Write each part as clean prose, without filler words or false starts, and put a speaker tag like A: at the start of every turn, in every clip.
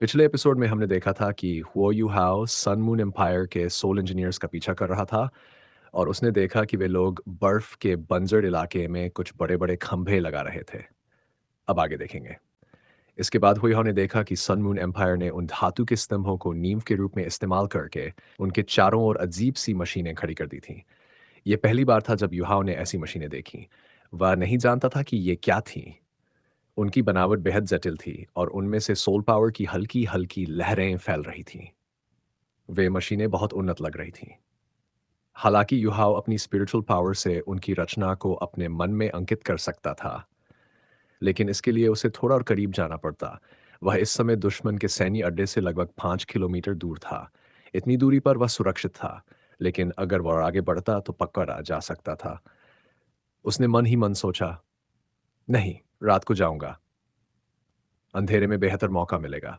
A: पिछले एपिसोड में हमने देखा था कि हुओ यू हाओ सन मून एम्पायर के सोल इंजीनियर्स का पीछा कर रहा था और उसने देखा कि वे लोग बर्फ के बंजर इलाके में कुछ बड़े बड़े खंभे लगा रहे थे। अब आगे देखेंगे। इसके बाद हुई ने देखा कि सन मून एम्पायर ने उन धातु के स्तंभों को नींव के रूप में इस्तेमाल करके उनके चारों ओर अजीब सी मशीनें खड़ी कर दी थीं। ये पहली बार था जब युहाओं ने ऐसी मशीनें देखी। वह नहीं जानता था कि ये क्या थीं। उनकी बनावट बेहद जटिल थी और उनमें से सोल पावर की हल्की हल्की लहरें फैल रही थीं। वे मशीनें बहुत उन्नत लग रही थीं। हालांकि युहाओ अपनी स्पिरिचुअल पावर से उनकी रचना को अपने मन में अंकित कर सकता था, लेकिन इसके लिए उसे थोड़ा और करीब जाना पड़ता। वह इस समय दुश्मन के सैन्य अड्डे से लगभग 5 किलोमीटर दूर था। इतनी दूरी पर वह सुरक्षित था, लेकिन अगर वह आगे बढ़ता तो पकड़ा जा सकता था। उसने मन ही मन सोचा, नहीं, रात को जाऊंगा, अंधेरे में बेहतर मौका मिलेगा।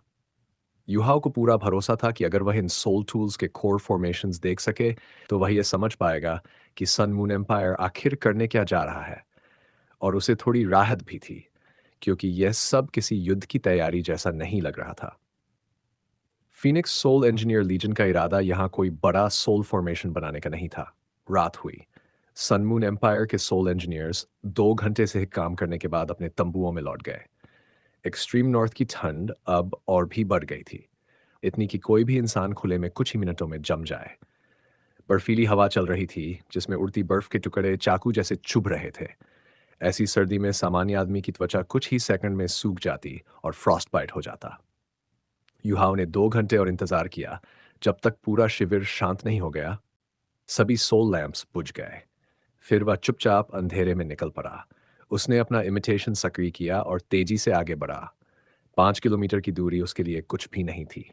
A: युहाओं को पूरा भरोसा था कि अगर वह इन सोल टूल्स के कोर फॉर्मेशंस देख सके तो वह यह समझ पाएगा कि सन मून एम्पायर आखिर करने क्या जा रहा है। और उसे थोड़ी राहत भी थी, क्योंकि यह सब किसी युद्ध की तैयारी जैसा नहीं लग रहा था। फीनिक्स सोल इंजीनियर लीजन का इरादा यहाँ कोई बड़ा सोल फॉर्मेशन बनाने का नहीं था। रात हुई। सन मून एम्पायर के सोल इंजीनियर्स 2 घंटे से काम करने के बाद अपने तंबुओं में लौट गए। एक्सट्रीम नॉर्थ की ठंड अब और भी बढ़ गई थी, इतनी कि कोई भी इंसान खुले में कुछ ही मिनटों में जम जाए। बर्फीली हवा चल रही थी, जिसमें उड़ती बर्फ के टुकड़े चाकू जैसे चुभ रहे थे। ऐसी सर्दी में सामान्य आदमी की त्वचा कुछ ही सेकंड में सूख जाती और फ्रॉस्ट बाइट हो जाता। युहाओं ने 2 घंटे और इंतजार किया। जब तक पूरा शिविर शांत नहीं हो गया, सभी सोल लैंप्स बुझ गए। फिर वह चुपचाप अंधेरे में निकल पड़ा। उसने अपना इमिटेशन सक्रिय किया और तेजी से आगे बढ़ा। 5 किलोमीटर की दूरी उसके लिए कुछ भी नहीं थी।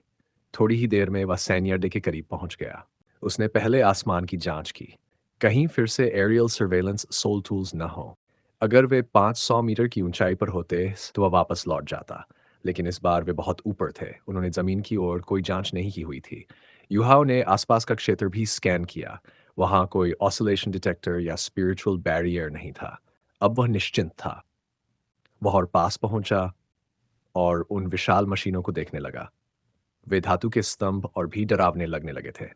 A: थोड़ी ही देर में वह सैन्य अड्डे के करीब पहुंच गया। उसने पहले आसमान की जांच की। कहीं फिर से एरियल सर्वेलेंस सोल टूल्स न हो। अगर वे 500 मीटर की ऊंचाई पर होते तो वह वापस लौट जाता, लेकिन इस बार वे बहुत ऊपर थे। उन्होंने जमीन की ओर कोई जांच नहीं की हुई थी। युहाओं ने आसपास का क्षेत्र भी स्कैन किया। वहां कोई ऑसिलेशन डिटेक्टर या स्पिरिचुअल बैरियर नहीं था। अब वह निश्चिंत था। वह और पास पहुंचा और उन विशाल मशीनों को देखने लगा। वे धातु के स्तंभ और भी डरावने लगने लगे थे।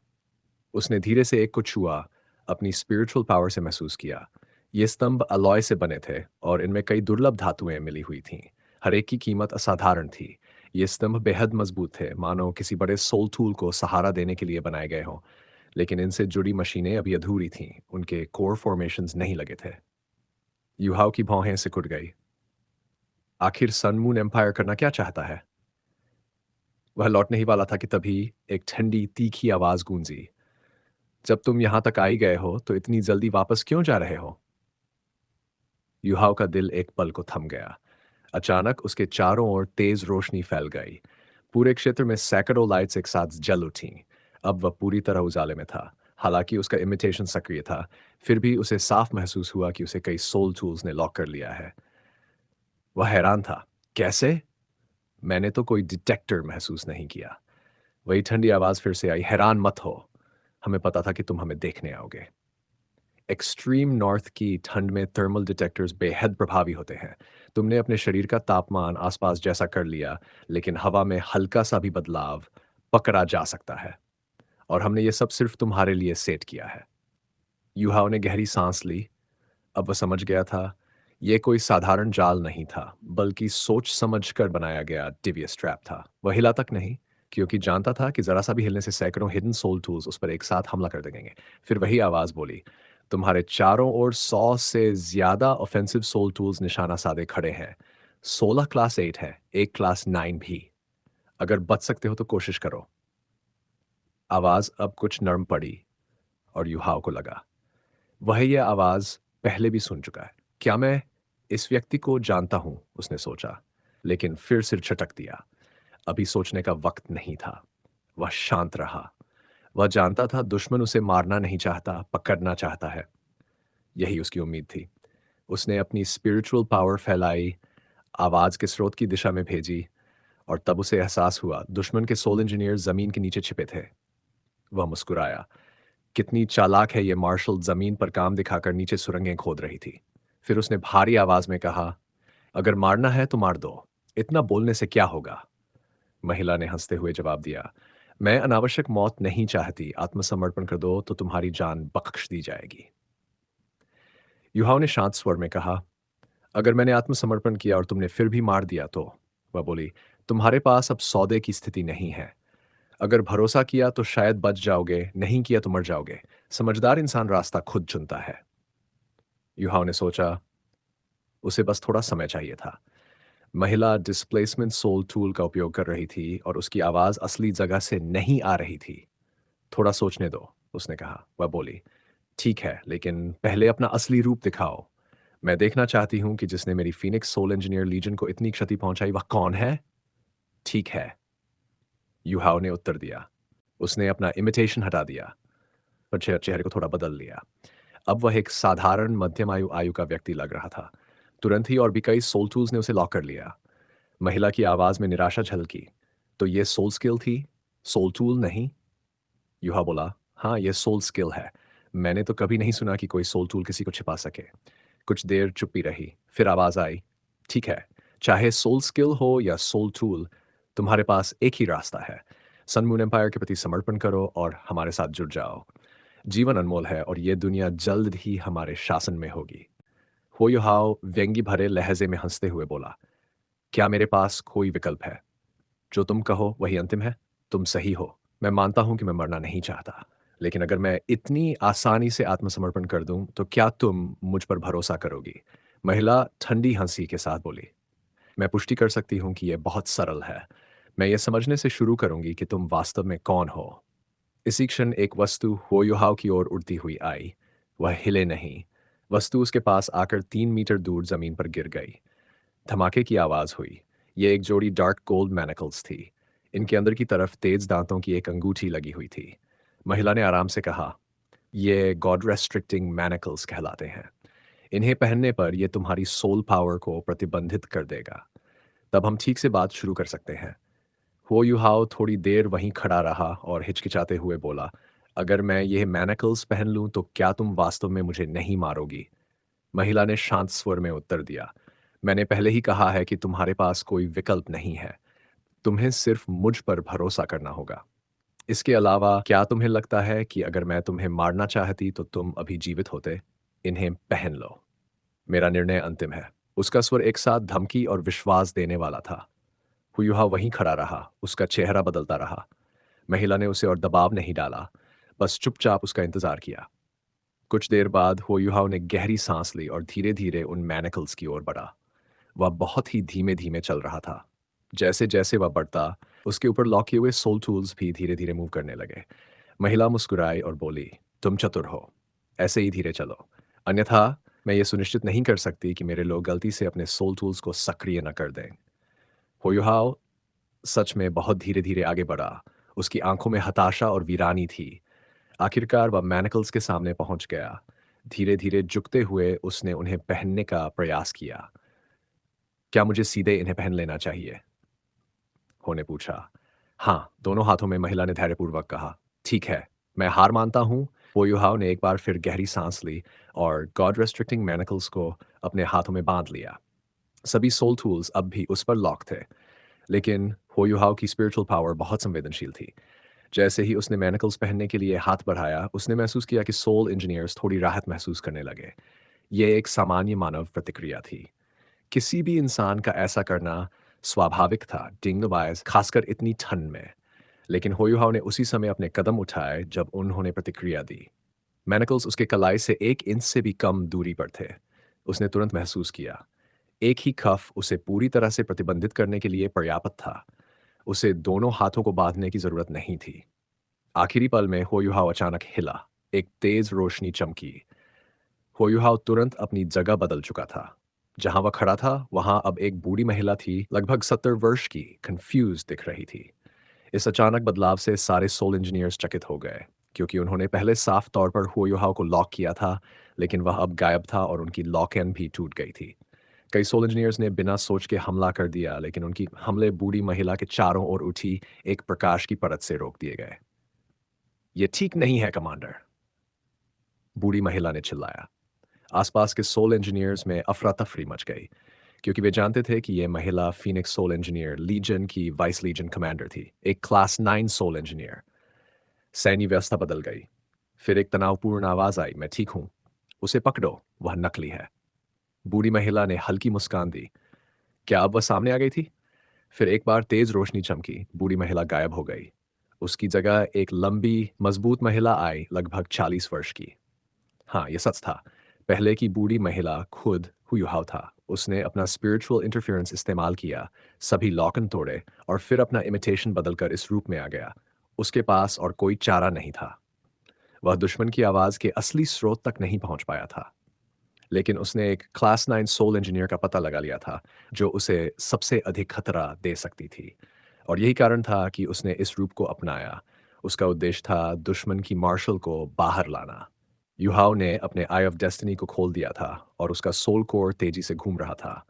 A: उसने धीरे से एक को छुआ, अपनी स्पिरिचुअल पावर से महसूस किया। ये स्तंभ अलॉय से बने थे और इनमें कई दुर्लभ धातुएं मिली हुई थीं। हर एक की कीमत असाधारण थी। ये स्तंभ बेहद मजबूत थे, मानो किसी बड़े सोल टूल को सहारा देने के लिए बनाए गए हों। लेकिन इनसे जुड़ी मशीनें अभी अधूरी थीं, उनके कोर फॉर्मेशंस नहीं लगे थे। युहाओं की भौहें सिकुड़ गई। आखिर सन मून एम्पायर करना क्या चाहता है? वह लौटने ही वाला था कि तभी एक ठंडी तीखी आवाज गूंजी। जब तुम यहां तक आई गए हो तो इतनी जल्दी वापस क्यों जा रहे हो? युहाव का दिल एक पल को थम गया। अचानक उसके चारों ओर तेज रोशनी फैल गई। पूरे क्षेत्र में सैकड़ों लाइट्स एक साथ जल उठीं। अब वह पूरी तरह उजाले में था। हालांकि उसका इमिटेशन सक्रिय था, फिर भी उसे साफ महसूस हुआ कि उसे कई सोल टूल्स ने लॉक कर लिया है। वह हैरान था। कैसे? मैंने तो कोई डिटेक्टर महसूस नहीं किया। वही ठंडी आवाज फिर से आई, हैरान मत हो, हमें पता था कि तुम हमें देखने आओगे। एक्सट्रीम नॉर्थ की ठंड में थर्मल डिटेक्टर्स बेहद प्रभावी होते हैं। तुमने अपने शरीर का तापमान आसपास जैसा कर लिया, लेकिन हवा में हल्का सा भी बदलाव पकड़ा जा सकता है। और हमने ये सब सिर्फ तुम्हारे लिए सेट किया है। युहाओ ने गहरी सांस ली। अब वह समझ गया था, यह कोई साधारण जाल नहीं था, बल्कि सोच समझ कर बनाया गया डिवियस ट्रैप था। वह हिला तक नहीं, क्योंकि जानता था कि जरा सा भी हिलने से सैकड़ों हिडन सोल टूल्स उस पर एक साथ हमला कर देंगे। फिर वही आवाज बोली, तुम्हारे चारों ओर 100 से ज्यादा ऑफेंसिव सोल टूल्स निशाना साधे खड़े हैं। 16 क्लास 8 है, एक क्लास 9 भी। अगर बच सकते हो तो कोशिश करो। आवाज अब कुछ नर्म पड़ी और युहाओ को लगा, वह यह आवाज पहले भी सुन चुका है। क्या मैं इस व्यक्ति को जानता हूं? उसने सोचा, लेकिन फिर सिर झटक दिया। अभी सोचने का वक्त नहीं था। वह शांत रहा। वह जानता था दुश्मन उसे मारना नहीं चाहता, पकड़ना चाहता है। यही उसकी उम्मीद थी। उसने अपनी स्पिरिचुअल पावर फैलाई, आवाज के स्रोत की दिशा में भेजी, और तब उसे एहसास हुआ दुश्मन के सोल इंजीनियर जमीन के नीचे छिपे थे। वह मुस्कुराया। कितनी चालाक है ये मार्शल, जमीन पर काम दिखाकर नीचे सुरंगें खोद रही थी। फिर उसने भारी आवाज में कहा, अगर मारना है तो मार दो, इतना बोलने से क्या होगा? महिला ने हंसते हुए जवाब दिया, मैं अनावश्यक मौत नहीं चाहती, आत्मसमर्पण कर दो तो तुम्हारी जान बख्श दी जाएगी। युहाओं ने शांत स्वर में कहा, अगर मैंने आत्मसमर्पण किया और तुमने फिर भी मार दिया तो? वह बोली, तुम्हारे पास अब सौदे की स्थिति नहीं है। अगर भरोसा किया तो शायद बच जाओगे, नहीं किया तो मर जाओगे। समझदार इंसान रास्ता खुद चुनता है। युहाओं ने सोचा, उसे बस थोड़ा समय चाहिए था। महिला डिस्प्लेसमेंट सोल टूल का उपयोग कर रही थी और उसकी आवाज असली जगह से नहीं आ रही थी। थोड़ा सोचने दो, उसने कहा। वह बोली, ठीक है, लेकिन पहले अपना असली रूप दिखाओ। मैं देखना चाहती हूं कि जिसने मेरी फीनिक्स सोल इंजीनियर लीजन को इतनी क्षति पहुंचाई वह कौन है। ठीक है, युहाओ ने उत्तर दिया। उसने अपना इमिटेशन हटा दिया और चेहरे को थोड़ा बदल लिया। अब वह एक साधारण मध्यम आयु आयु का व्यक्ति लग रहा था। तुरंत ही और भी कई सोल टूल्स ने उसे लॉक कर लिया। महिला की आवाज में निराशा झलकी। तो ये सोल स्किल थी, सोल टूल नहीं? युहा बोला, हाँ, ये सोल स्किल है। मैंने तो कभी नहीं सुना कि कोई सोल टूल किसी को छिपा सके। कुछ देर चुप्पी रही, फिर आवाज आई, ठीक है, चाहे सोल स्किल हो या सोल टूल, तुम्हारे पास एक ही रास्ता है। सन मून एम्पायर के प्रति समर्पण करो और हमारे साथ जुड़ जाओ। जीवन अनमोल है और ये दुनिया जल्द ही हमारे शासन में होगी। हो युहाओ व्यंग्य भरे लहजे में हंसते हुए बोला, क्या मेरे पास कोई विकल्प है? जो तुम कहो वही अंतिम है। तुम सही हो। मैं मानता हूं कि मैं मरना नहीं चाहता, लेकिन अगर मैं इतनी आसानी से आत्मसमर्पण कर दूं तो क्या तुम मुझ पर भरोसा करोगी? महिला ठंडी हंसी के साथ बोली, मैं पुष्टि कर सकती हूँ कि यह बहुत सरल है। मैं ये समझने से शुरू करूंगी कि तुम वास्तव में कौन हो। इसी क्षण एक वस्तु हुओयुहाव की ओर उड़ती हुई आई। वह हिले नहीं। वस्तु उसके पास आकर 3 मीटर दूर जमीन पर गिर गई। धमाके की आवाज हुई। ये एक जोड़ी डार्क गोल्ड मैनिकल्स थी। इनके अंदर की तरफ तेज दांतों की एक अंगूठी लगी हुई थी। महिला ने आराम से कहा, ये गॉड रेस्ट्रिक्टिंग मैनिकल्स कहलाते हैं। इन्हें पहनने पर यह तुम्हारी सोल पावर को प्रतिबंधित कर देगा। तब हम ठीक से बात शुरू कर सकते हैं। हो युहाओ थोड़ी देर वहीं खड़ा रहा और हिचकिचाते हुए बोला, अगर मैं ये मैनिकल्स पहन लूं तो क्या तुम वास्तव में मुझे नहीं मारोगी? महिला ने शांत स्वर में उत्तर दिया, मैंने पहले ही कहा है कि तुम्हारे पास कोई विकल्प नहीं है। तुम्हें सिर्फ मुझ पर भरोसा करना होगा। इसके अलावा क्या तुम्हें लगता है कि अगर मैं तुम्हें मारना चाहती तो तुम अभी जीवित होते? इन्हें पहन लो। मेरा निर्णय अंतिम है। उसका स्वर एक साथ धमकी और विश्वास देने वाला था। हुयुहा वहीं खड़ा रहा, उसका चेहरा बदलता रहा। महिला ने उसे और दबाव नहीं डाला, बस चुपचाप उसका इंतजार किया। कुछ देर बाद हुयुहा ने गहरी सांस ली और धीरे धीरे उन मैनिकल्स की ओर बढ़ा। वह बहुत ही धीमे धीमे चल रहा था। जैसे जैसे वह बढ़ता, उसके ऊपर लॉक किए हुए सोल टूल्स भी धीरे धीरे मूव करने लगे। महिला मुस्कुराई और बोली, तुम चतुर हो, ऐसे ही धीरे चलो, अन्यथा मैं ये सुनिश्चित नहीं कर सकती कि मेरे लोग गलती से अपने सोल टूल्स को सक्रिय न कर दें। होयुहाव सच में बहुत धीरे धीरे आगे बढ़ा। उसकी आंखों में हताशा और वीरानी थी। आखिरकार वह मैनिकल्स के सामने पहुंच गया। धीरे धीरे झुकते हुए उसने उन्हें पहनने का प्रयास किया। क्या मुझे सीधे इन्हें पहन लेना चाहिए? हो ने पूछा। हाँ, दोनों हाथों में महिला ने धैर्यपूर्वक कहा, ठीक है, मैं हार मानता हूँ। वो युहाव ने एक बार फिर गहरी सांस ली और गॉड रेस्ट्रिक्टिंग मैनिकल्स को अपने हाथों में बांध लिया। सभी सोल टूल्स अब भी उस पर लॉक थे, लेकिन हो युहाव की स्पिरिचुअल पावर बहुत संवेदनशील थी। जैसे ही उसने मैनिकल्स पहनने के लिए हाथ बढ़ाया, उसने महसूस किया कि सोल इंजीनियर्स थोड़ी राहत महसूस करने लगे। ये एक सामान्य मानव प्रतिक्रिया थी। किसी भी इंसान का ऐसा करना स्वाभाविक था, डिंगबाइज खासकर इतनी ठंड में। लेकिन होयुहाव ने उसी समय अपने कदम उठाए जब उन्होंने प्रतिक्रिया दी। मैनिकल्स उसके कलाई से 1 इंच से भी कम दूरी पर थे। उसने तुरंत महसूस किया, एक ही कफ उसे पूरी तरह से प्रतिबंधित करने के लिए पर्याप्त था। उसे दोनों हाथों को बांधने की जरूरत नहीं थी। आखिरी पल में होयुहाव अचानक हिला। एक तेज रोशनी चमकी। होयुहाव तुरंत अपनी जगह बदल चुका था। जहां वह खड़ा था वहां अब एक बूढ़ी महिला थी, लगभग 70 वर्ष की, कंफ्यूज दिख रही थी। इस अचानक बदलाव से सारे सोल इंजीनियर्स चकित हो गए, क्योंकि उन्होंने पहले साफ तौर पर हुओयुहाव को लॉक किया था, लेकिन वह अब गायब था और उनकी लॉक इन भी टूट गई थी। कई सोल इंजीनियर्स ने बिना सोच के हमला कर दिया, लेकिन उनकी हमले बूढ़ी महिला के चारों ओर उठी एक प्रकाश की परत से रोक दिए गए। ये ठीक नहीं है कमांडर, बूढ़ी महिला ने चिल्लाया। आसपास के सोल इंजीनियर्स में अफरा तफरी मच गई। क्योंकि वे जानते थे कि ये महिला फीनिक्स सोल इंजीनियर लीजन की वाइस लीजन कमांडर थी, एक क्लास 9 सोल इंजीनियर। सैन्य व्यवस्था बदल गई। फिर एक तनावपूर्ण आवाज आई, मैं ठीक हूं, उसे पकड़ो, वह नकली है। बूढ़ी महिला ने हल्की मुस्कान दी। क्या अब वह सामने आ गई थी? फिर एक बार तेज रोशनी चमकी, बूढ़ी महिला गायब हो गई। उसकी जगह एक लंबी, मजबूत महिला आई, लगभग 40 वर्ष की। हाँ, ये सच था। पहले की बूढ़ी महिला खुद हुयुहाव था। उसने अपना स्पिरिचुअल इंटरफेरेंस इस्तेमाल किया, सभी लॉकन तोड़े और फिर अपना इमिटेशन बदलकर इस रूप में आ गया। उसके पास और कोई चारा नहीं था। वह दुश्मन की आवाज़ के असली स्रोत तक नहीं पहुंच पाया था। लेकिन उसने एक क्लास 9 सोल इंजीनियर का पता लगा लिया था, जो उसे सबसे अधिक खतरा दे सकती थी। और यही कारण था कि उसने इस रूप को अपनाया। उसका उद्देश्य था दुश्मन की मार्शल को बाहर लाना। युहाओ ने अपने आई ऑफ डेस्टिनी को खोल दिया था और उसका सोल कोर तेजी से घूम रहा था।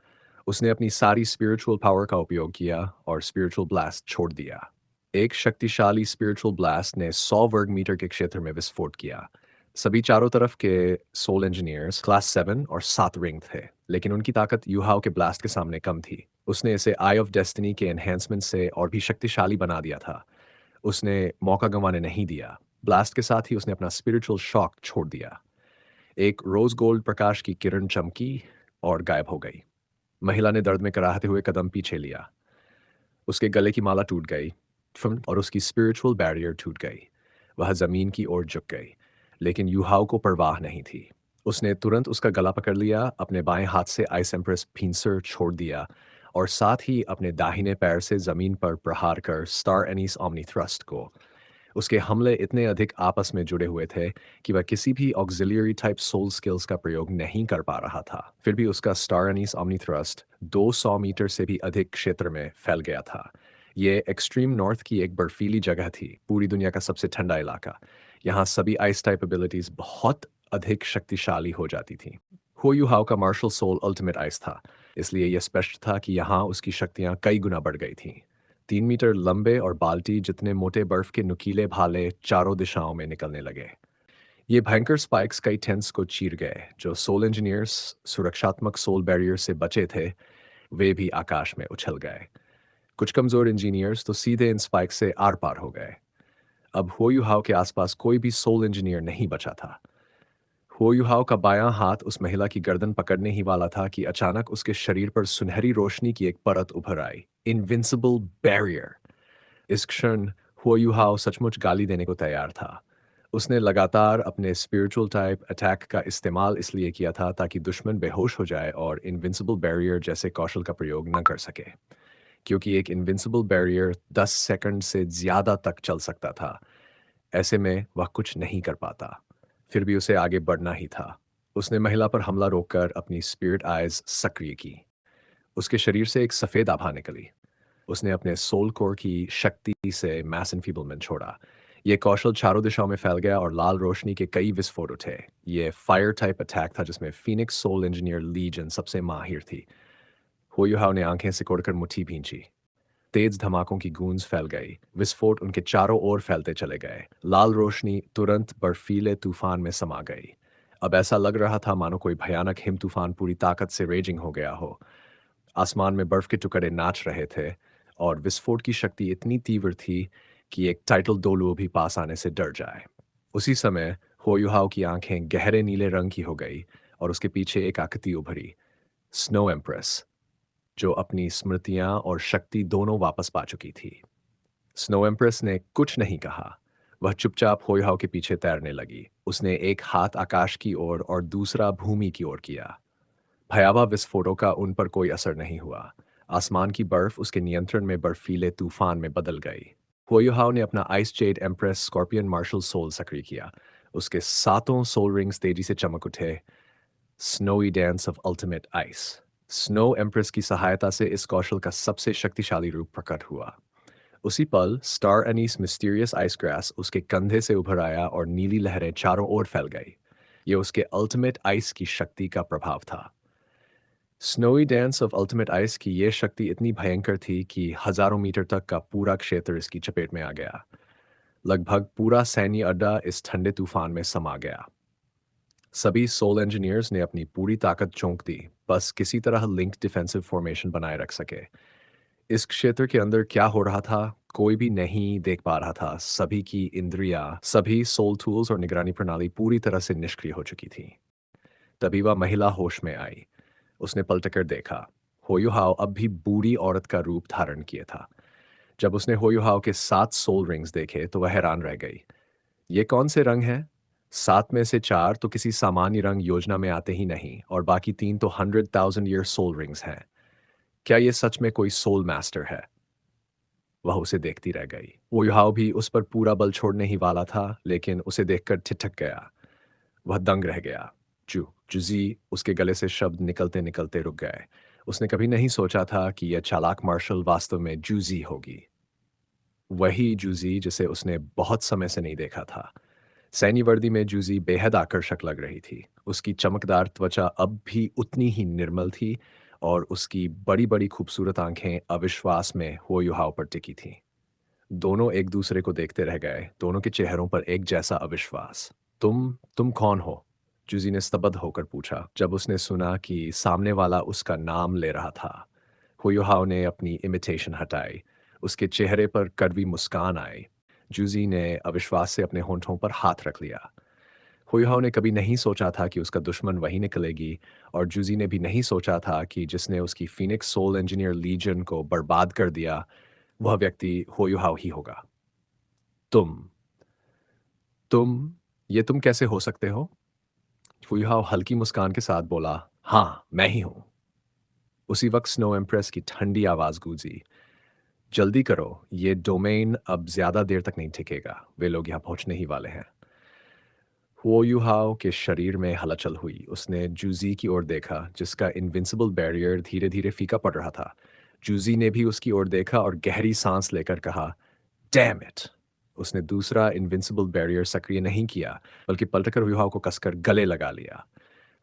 A: उसने अपनी सारी स्पिरिचुअल पावर का उपयोग किया और स्पिरिचुअल ब्लास्ट छोड़ दिया। एक शक्तिशाली स्पिरिचुअल ब्लास्ट ने 100 वर्ग मीटर के क्षेत्र में विस्फोट किया। सभी चारों तरफ के सोल इंजीनियर्स क्लास 7 और 7 रिंग थे, लेकिन उनकी ताकत युहाओ के ब्लास्ट के सामने कम थी। उसने इसे आई ऑफ डेस्टिनी के एनहेंसमेंट से और भी शक्तिशाली बना दिया था। उसने मौका गंवाने नहीं दिया। ब्लास्ट के साथ ही उसने अपना स्पिरिचुअल शॉक छोड़ दिया। एक रोज गोल्ड प्रकाश की किरण चमकी और गायब हो गई। महिला ने दर्द में कराहते हुए कदम पीछे लिया। उसके गले की माला टूट गई और उसकी स्पिरिचुअल बैरियर टूट गई। वह जमीन की ओर झुक गई, लेकिन युहाओ को परवाह नहीं थी। उसने तुरंत उसका गला पकड़ लिया, अपने बाएं हाथ से आइस एम्प्रेस फिंसर छोड़ दिया और साथ ही अपने दाहिने पैर से जमीन पर प्रहार कर स्टार एनीस ओमनी थ्रस्ट को। उसके हमले इतने अधिक आपस में जुड़े हुए थे कि वह किसी भी ऑक्सिलियरी टाइप सोल स्किल्स का प्रयोग नहीं कर पा रहा था। फिर भी उसका star anise omni thrust 200 metre से भी अधिक क्षेत्र में फैल गया था। ये एक्सट्रीम नॉर्थ की एक बर्फीली जगह थी, पूरी दुनिया का सबसे ठंडा इलाका। यहाँ सभी आइस टाइप एबिलिटीज बहुत अधिक शक्तिशाली हो जाती थी। हो युहाओ का मार्शल सोल अल्टीमेट आइस था, इसलिए यह स्पष्ट था कि यहाँ उसकी शक्तियाँ कई गुना बढ़ गई थीं। 3 मीटर लंबे और बाल्टी जितने मोटे बर्फ के नुकीले भाले चारों दिशाओं में निकलने लगे। ये भयंकर स्पाइक्स कई टेंट्स को चीर गए। जो सोल इंजीनियर्स सुरक्षात्मक सोल बैरियर से बचे थे, वे भी आकाश में उछल गए। कुछ कमजोर इंजीनियर्स तो सीधे इन स्पाइक से आर पार हो गए। अब होयुहाव के आसपास कोई भी सोल इंजीनियर नहीं बचा था। होयुहाव का बायां हाथ उस महिला की गर्दन पकड़ने ही वाला था कि अचानक उसके शरीर पर सुनहरी रोशनी की एक परत उभर आई। Invincible barrier. इस क्षण हुआयुहाओ सचमुच गाली देने को तैयार था। उसने लगातार अपने स्पिरिचुअल टाइप अटैक का इस्तेमाल इसलिए किया था ताकि दुश्मन बेहोश हो जाए और इनविंसिबल बैरियर जैसे कौशल का प्रयोग न कर सके। क्योंकि एक इनविंसिबल बैरियर 10 सेकंड से ज़्यादा तक चल सकता था, ऐसे में वह कुछ नहीं कर पाता। फिर भी उसे आगे बढ़ना ही था। उसने महिला पर हमला रोककर अपनी स्पिरिट आइज सक्रिय की। उसके शरीर से एक सफ़ेद आभा निकली। उसने अपने सोल कोर की शक्ति से मैस इनफीबलमेंट छोड़ा। ये कौशल चारों दिशाओं में फैल गया और लाल रोशनी के कई विस्फोट उठे। ये फायर टाइप अटैक था जिसमें फीनिक्स सोल इंजीनियर लीजन सबसे माहिर थी। होयुहाव ने आंखें सिकोड़कर मुट्ठी भींची। तेज धमाकों की गूंज फैल गई। विस्फोट उनके चारों ओर फैलते चले गए। लाल रोशनी तुरंत बर्फीले तूफान में समा गई। अब ऐसा लग रहा था मानो कोई भयानक हिम तूफान पूरी ताकत से रेजिंग हो गया हो। आसमान में बर्फ के टुकड़े नाच रहे थे और विस्फोट की शक्ति इतनी तीव्र थी कि एक टाइटल डोलुओ भी पास आने से डर जाए। उसी समय होयुहाव की आंखें गहरे नीले रंग की हो गई और उसके पीछे एक आकृति उभरी, स्नो एम्प्रेस, जो अपनी स्मृतियां और शक्ति दोनों वापस पा चुकी थी। स्नो एम्प्रेस ने कुछ नहीं कहा। वह चुपचाप होयुहाव के पीछे तैरने लगी। उसने एक हाथ आकाश की ओर और दूसरा भूमि की ओर किया। भयावह विस्फोटों का उन पर कोई असर नहीं हुआ। आसमान की बर्फ उसके नियंत्रण में बर्फीले तूफान में बदल गई। हुआयुहाओ ने अपना ice jade empress scorpion martial soul सक्रिय किया। उसके सातों सोल रिंग्स तेजी से चमक उठे। Snowy dance of ultimate ice. Snow empress की सहायता से इस कौशल का सबसे शक्तिशाली रूप प्रकट हुआ। उसी पल star Annie's mysterious ice grass उसके कंधे से उभर आया और नीली लहरें चारों ओर फैल गई। ये उसके अल्टीमेट आइस की शक्ति का प्रभाव था। Snowy dance of ultimate ice की ये शक्ति इतनी भयंकर थी कि हजारों मीटर तक का पूरा क्षेत्र इसकी चपेट में आ गया। लगभग पूरा सैन्य अड्डा इस ठंडे तूफान में समा गया। सभी सोल इंजीनियर्स ने अपनी पूरी ताकत झोंक दी, बस किसी तरह लिंक डिफेंसिव फॉर्मेशन बनाए रख सके। इस क्षेत्र के अंदर क्या हो रहा था, कोई भी नहीं देख पा रहा था। सभी की इंद्रियां, सभी सोल टूल्स और निगरानी प्रणाली पूरी तरह से निष्क्रिय हो चुकी थी। तभी वह महिला होश में आई। उसने पलटकर देखा। होयुहाव अब भी बूढ़ी औरत का रूप धारण किए था। जब उसने होयुहाव के 7 सोल रिंग्स देखे तो वह हैरान रह गई। ये कौन से रंग हैं? 7 में से 4 तो किसी सामान्य रंग योजना में आते ही नहीं, और बाकी 3 तो 100,000 ईयर सोल रिंग्स हैं। क्या ये सच में कोई सोल मास्टर है? वह उसे देखती रह गई। वो युहाव भी उस पर पूरा बल छोड़ने ही वाला था, लेकिन उसे देखकर ठिठक गया। वह दंग रह गया। जुजी उसके गले से शब्द निकलते निकलते रुक गए। उसने कभी नहीं सोचा था कि यह चालाक मार्शल वास्तव में जूजी होगी। वही जूजी जिसे उसने बहुत समय से नहीं देखा था। सैन्य वर्दी में जूजी बेहद आकर्षक लग रही थी। उसकी चमकदार त्वचा अब भी उतनी ही निर्मल थी, और उसकी बड़ी बड़ी खूबसूरत आंखें अविश्वास में हो युहाव पर टिकी थीं। दोनों एक दूसरे को देखते रह गए, दोनों के चेहरों पर एक जैसा अविश्वास। तुम कौन हो? जूजी ने स्तब्ध होकर पूछा, जब उसने सुना कि सामने वाला उसका नाम ले रहा था। हुयुहाव ने अपनी इमिटेशन हटाई। उसके चेहरे पर कड़वी मुस्कान आई। जूजी ने अविश्वास से अपने होंठों पर हाथ रख लिया। हुयुहाव ने कभी नहीं सोचा था कि उसका दुश्मन वही निकलेगी, और जूजी ने भी नहीं सोचा था कि जिसने उसकी फीनिक्स सोल इंजीनियर लीजन को बर्बाद कर दिया, वह व्यक्ति हुयुहाव ही होगा। तुम तुम ये तुम कैसे हो सकते हो? हुयुहाव हल्की मुस्कान के साथ बोला, हाँ, मैं ही हूं। उसी वक्त स्नो एम्प्रेस की ठंडी आवाज गूंजी, जल्दी करो, ये डोमेन अब ज्यादा देर तक नहीं टिकेगा, वे लोग यहाँ पहुंचने ही वाले हैं। हुओ युहाओ के शरीर में हलचल हुई। उसने जूजी की ओर देखा, जिसका इनविंसिबल बैरियर धीरे धीरे फीका पड़ रहा था। जूजी ने भी उसकी ओर देखा और गहरी सांस लेकर कहा, डैम इट। उसने दूसरा इनविंसिबल बैरियर सक्रिय नहीं किया, बल्कि पलटकर हुयुहाओ को कसकर गले लगा लिया।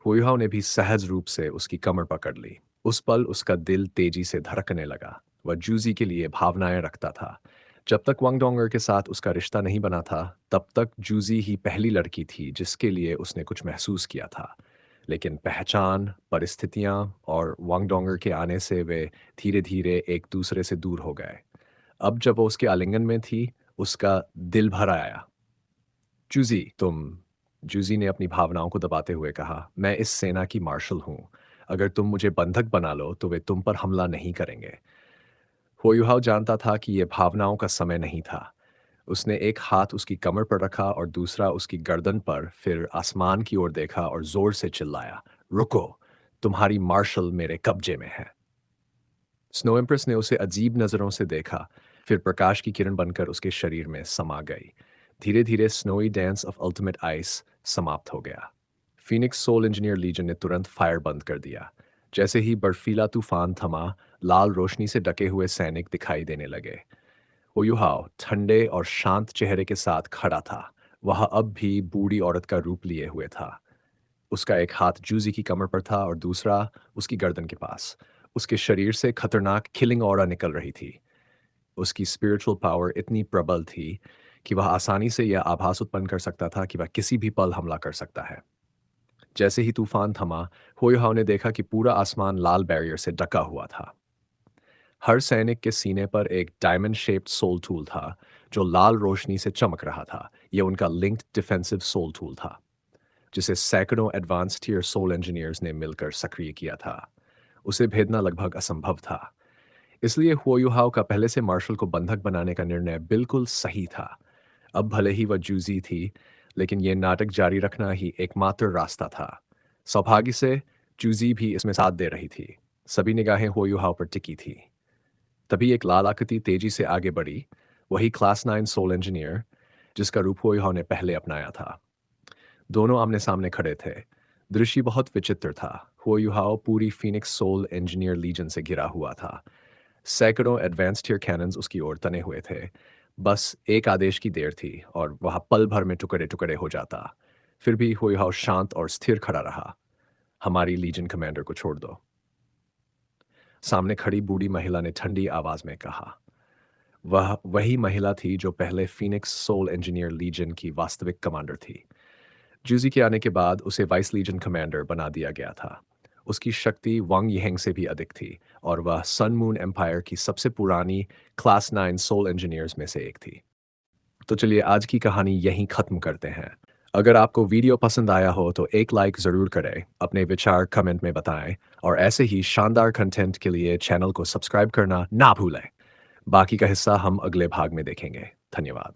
A: हुयुहाओ ने भी सहज रूप से उसकी कमर पकड़ ली। उस पल उसका दिल तेजी से धड़कने लगा। वह जूजी के लिए भावनाएं रखता था। जब तक वांग डोंगर के साथ उसका रिश्ता नहीं बना था, तब तक जूजी ही पहली लड़की थी जिसके लिए उसने कुछ महसूस किया था। लेकिन पहचान, परिस्थितियां और वांग डोंगर के आने से वे धीरे धीरे एक दूसरे से दूर हो गए। अब जब वो उसके आलिंगन में थी, उसका दिल भर आया। जूजी, जूजी ने अपनी भावनाओं को दबाते हुए कहा, मैं इस सेना की मार्शल हूं। अगर तुम मुझे बंधक बना लो तो वे तुम पर हमला नहीं करेंगे। होयुहाव जानता था कि यह भावनाओं का समय नहीं था। उसने एक हाथ उसकी कमर पर रखा और दूसरा उसकी गर्दन पर, फिर आसमान की ओर देखा और जोर से चिल्लाया, रुको, तुम्हारी मार्शल मेरे कब्जे में है। स्नो एम्प्रेस ने उसे अजीब नजरों से देखा, फिर प्रकाश की किरण बनकर उसके शरीर में समा गई। धीरे धीरे snowy dance of ultimate ice समाप्त हो गया। फीनिक्स सोल इंजीनियर लीजन ने तुरंत फायर बंद कर दिया। जैसे ही बर्फीला तूफान थमा, लाल रोशनी से ढके हुए सैनिक दिखाई देने लगे। ओयुहाव ठंडे और शांत चेहरे के साथ खड़ा था। वह अब भी बूढ़ी औरत का रूप लिए हुए था। उसका एक हाथ जूजी की कमर पर था और दूसरा उसकी गर्दन के पास। उसके शरीर से खतरनाक किलिंग ऑरा निकल रही थी। उसकी स्पिरिचुअल पावर इतनी प्रबल थी कि वह आसानी से यह आभास उत्पन्न कर सकता था कि वह किसी भी पल हमला कर सकता है। जैसे ही तूफान थमा, होयुहाव ने देखा कि पूरा आसमान लाल बैरियर से ढका हुआ था। हर सैनिक के सीने पर एक डायमंड शेप्ड सोल टूल था, जो लाल रोशनी से चमक रहा था। यह उनका लिंक्ड डिफेंसिव सोल टूल था, जिसे सैकड़ों एडवांस टीयर सोल इंजीनियर्स ने मिलकर सक्रिय किया था। उसे भेदना लगभग असंभव था। इसलिए हुओयुहाव का पहले से मार्शल को बंधक बनाने का निर्णय बिल्कुल सही था। अब भले ही वह जूजी थी, लेकिन यह नाटक जारी रखना ही एकमात्र रास्ता था। सौभाग्य से जूजी भी इसमें साथ दे रही थी। सभी निगाहें हुओयुहाव पर टिकी थी। तभी एक लाल आकृति तेजी से आगे बढ़ी, वही क्लास 9 सोल इंजीनियर जिसका रूप हुओयुहाव ने पहले अपनाया था। दोनों आमने सामने खड़े थे। दृश्य बहुत विचित्र था। हुओयुहाव पूरी फीनिक्स सोल इंजीनियर लीजन से घिरा हुआ था। सैकड़ों एडवांस टियर कैनन्स उसकी ओर तने हुए थे। बस एक आदेश की देर थी और वह पल भर में टुकड़े टुकड़े हो जाता। फिर भी हुईहाउ शांत और स्थिर खड़ा रहा। हमारी लीजन कमांडर को छोड़ दो, सामने खड़ी बूढ़ी महिला ने ठंडी आवाज में कहा। वह वही महिला थी जो पहले फीनिक्स सोल इंजीनियर लीजन की वास्तविक कमांडर थी। जूजी के आने के बाद उसे वाइस लीजन कमांडर बना दिया गया था। उसकी शक्ति वांग यिहेंग से भी अधिक थी और वह सन मून एम्पायर की सबसे पुरानी क्लास 9 सोल इंजीनियर्स में से एक थी। तो चलिए आज की कहानी यहीं ख़त्म करते हैं। अगर आपको वीडियो पसंद आया हो तो एक लाइक ज़रूर करें, अपने विचार कमेंट में बताएं और ऐसे ही शानदार कंटेंट के लिए चैनल को सब्सक्राइब करना ना भूलें। बाकी का हिस्सा हम अगले भाग में देखेंगे। धन्यवाद।